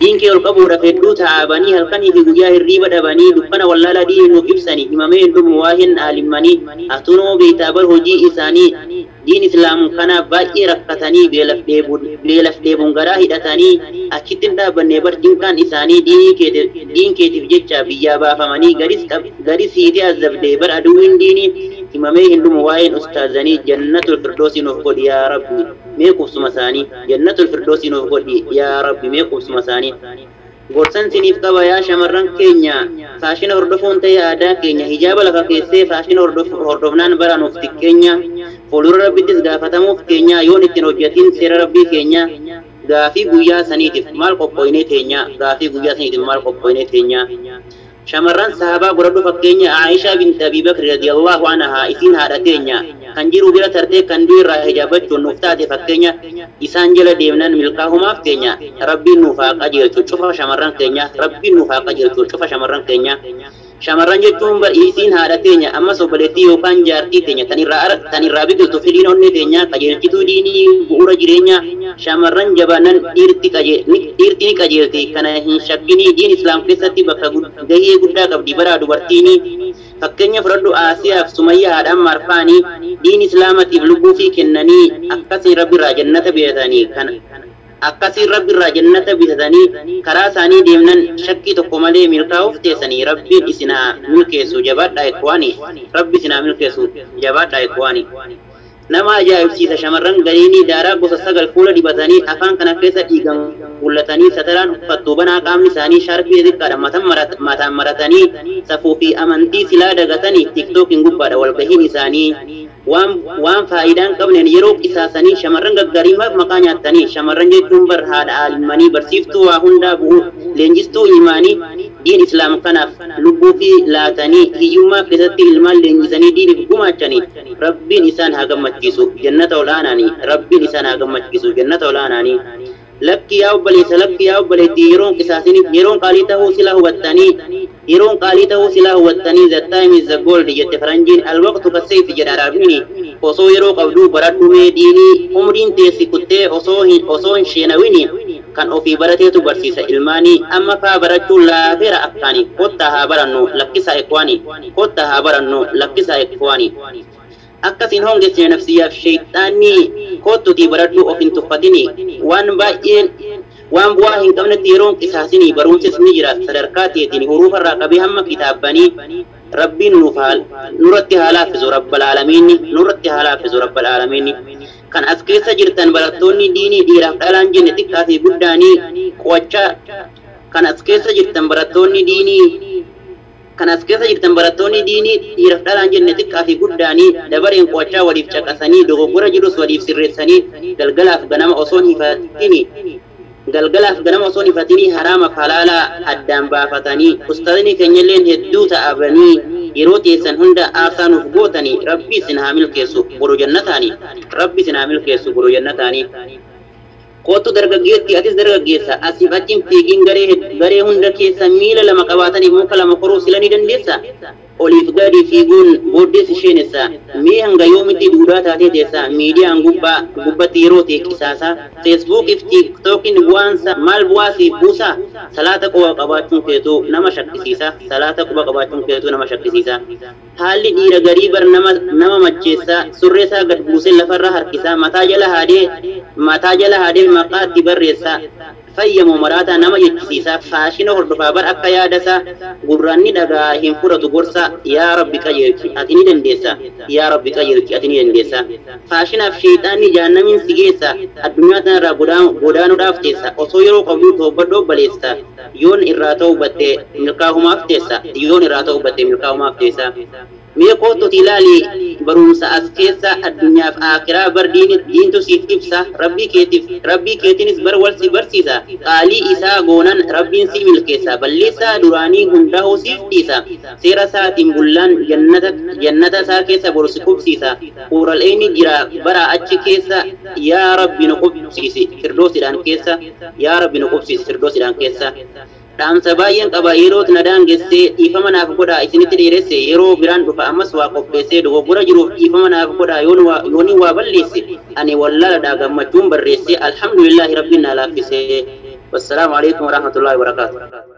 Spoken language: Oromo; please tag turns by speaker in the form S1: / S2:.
S1: دين كي القبور فدو تعباني هل كان يجي الريبة دباني دكنا ولا لا دين نكبسني إمامين دم واهن عالماني أتونو بيتابر هجي إساني دين إسلام كنا باقي ركتاني بيلف ديبون غراه دتاني أكيدن دا بنيبر دين كان إساني دين كي تفجج بيابا فماني غريس هيدي أزب ديبر أدوين ديني إمامين دم واهن أستاذاني جنة الفردوس نفقد يا ربي ميكوف سمساني جنة الفردوس نفقد يا ربي ميكوف سمساني gorsan sinif qaba yaa shamarran keenya faashina hordofuun ta'ee aadaa keenya hijaaba lafa keessee faashina hordofnaan baranuuf tikkeenya fuuldura rabbittis gaafatamuuf keenya yoon ittiin hojjetin seera rabbii keenya gaafii guyyaa saniitiif maal qophoynee teenya gaafii guyyaa saniitiif maal qophoynee teenya shamarran sahabaa godhadhu fakkeenya Aisha bint Abi Bakr radiyallahu anha isin haadha teenya kan jiru bira tartee kan du'irraa hijaabachuun nuuf taate fakkeenya isaan jala deemnan milkaahumaaf keenya rabbiin nuuf haa qajeelchu cufa shamarran keenya rabbiin nuuf haa qajeelchu cufa shamarran keenya shamarran jechuun isiin haadha teenya ammas obboleettii yookaan jaartii teenya tanirraa biqiltu fedhiin onnee teenya qajeelchituu diinii bu'uura jireenya shamarran jabaanan dhiirti ni qajeelti kana hin shakkinii diin islaam keessatti bakka gahee guddaa qabdi bara dubartiini fakkeenya fudhadhu Aasiyaaf Sumayyaa haadhaan marfaanii diin islaamatiif lubbuu fi kennanii akkasiin rabbiirraa jannata bitatanii akkasiin rabbiirraa jannata bitatanii karaa isaanii deemnan shakkii tokko malee milkaa'uuf teessanii rabbiin isinaa milkeessu jabaadhaa ikwaani rabbi isinaa milkeessu jabaadhaa ikwaani nama ajaa'ibsiisa shamarran galiinii daaraa gosa sagal fuula dibatanii afaan kana keessa dhiigan mul'atanii sataraan uffattuu banaa qaamni isaanii shaarfii xiqqaadhaan mataan maratanii safuu fi amantii silaa dagatanii tiktookiin gubbaadha walgahiin isaanii waan faayidaan qabneen yeroo qisaasanii shamarran gaggariimaaf maqaa nyaatanii shamarran jechuun bar haadha aalimanii barsiiftuu waa hundaa bu'u leenjistuu imaanii diin islaam kanaaf lubbuu fi laatanii hiyyummaa keessatti ilmaan leenjisanii diiniif gumaachanii rabbiin isaan haa gammachiisu jannata olaanaanii rabbiin isaan haa gammachiisu jannata olaanaanii lakki yaa obboleettii yeroon qisaasiniif yeroon qaalii ta'uu sila hubattanii the time is the gold jette faranjiin alwaqtu kasayfi jedha arabiini osoo yeroo qabduu baradhu mee diinii umriin teessi kuttee osoo hin sheenawini kan ofii barateetu barsiisa ilmaanii amma faa barachuun laafeera akkaanii kottaa haa barannu lakkisaa ekwaanii akkasin hongeessine nafsiyyaaf shayxaanii kottutii baradhuu of hin tuffatini waan bu'aa hin qabnetti yeroon qisaasinii barumsis ni jira sadarkaa teetiin huruufarraa qabee hamma kitaabbanii rabbiin nurratti haa laaffisu rabbal aalamiin kan as keessa jirtan barattoonni diinii dhiiraaf dhalaan jenne xiqqaa fi guddaanii qo'achaa kan as keessa jirtan barattoonni diinii dhiiraaf dhalaan jenne xiqqaa fi guddaanii dabareen qo'achaa waliif caqasanii dogoggora jirus waliif sirreessanii galgalaaf ganama osoo hin hifatinii haraama halaalaa addaan baafatanii ustaadni keenyalleen hedduu ta'abanii yeroo teessan hunda aarsaa nuuf gootanii rabbi isin haa milkeessu boru jannataanii kootu dargaggeetti atis dargaggeessa asiif achiin fiigiin garee hunda keessa miila lama qabaatanii muka lama koruu sila ni dandeessa oliif gadi fiiguun booddees isheenessa mee hanga yoomitti duudhaa taatee teessa miidiyaan gubbatti yeroo ta'e qisaasa feesbuukiif tiiktookiin maal bu'aasiif buusa salaata quba qabaachuun keetuu nama shakkisiisa haalli dhiira garii bar nama macheessa surreessaa gad buusee lafarraa harkisaa mataa jala haadee maqaa itti barreessa fayyamu maraataa nama jechisiisa faashina hordofaa bar akka yaadasaa gurraanni dhagaa hin fudhatu gorsa yaa rabbi qajeelchi ati ni dandeessa faashinaaf shayxaanni jahannamiin si geessa addunyaa tanarraa godaanuudhaaf teessa osoo yeroo qabduu toobadhoo baleessa yoon irraa ta'uu batte milkaahumaaf teessa mee kootuti ilaali barumsa as keessa addunyaaf aakiraa bar diintu siif ibsa rabbii keetiinis bar wal si barsiisa qaalii isaa goonan rabbiin si milkeessa balleessaa duraanii hundaa'uu siif dhiisa seera isaatiin bullaan jannata isaa keessa boru si qubsiisa uural'eeni jira bara achi keessa yaa rabbi nu qubsiisi firdoosidhaan keessa dhaamsa baay'een qaba yerootti na daangessee dhiifama naaf godhaa isinitti dheeresse yeroo biraan dhufa ammas waa qopheessee dogoggora jiruuf dhiifama naaf godhaa yooni waa balleesse ani wallaala gammachuun barreesse alhamdulillahi rabbiin na laaffisee वस्सलामु अलैकुम वरहमतुल्लाहि वबरकातुह।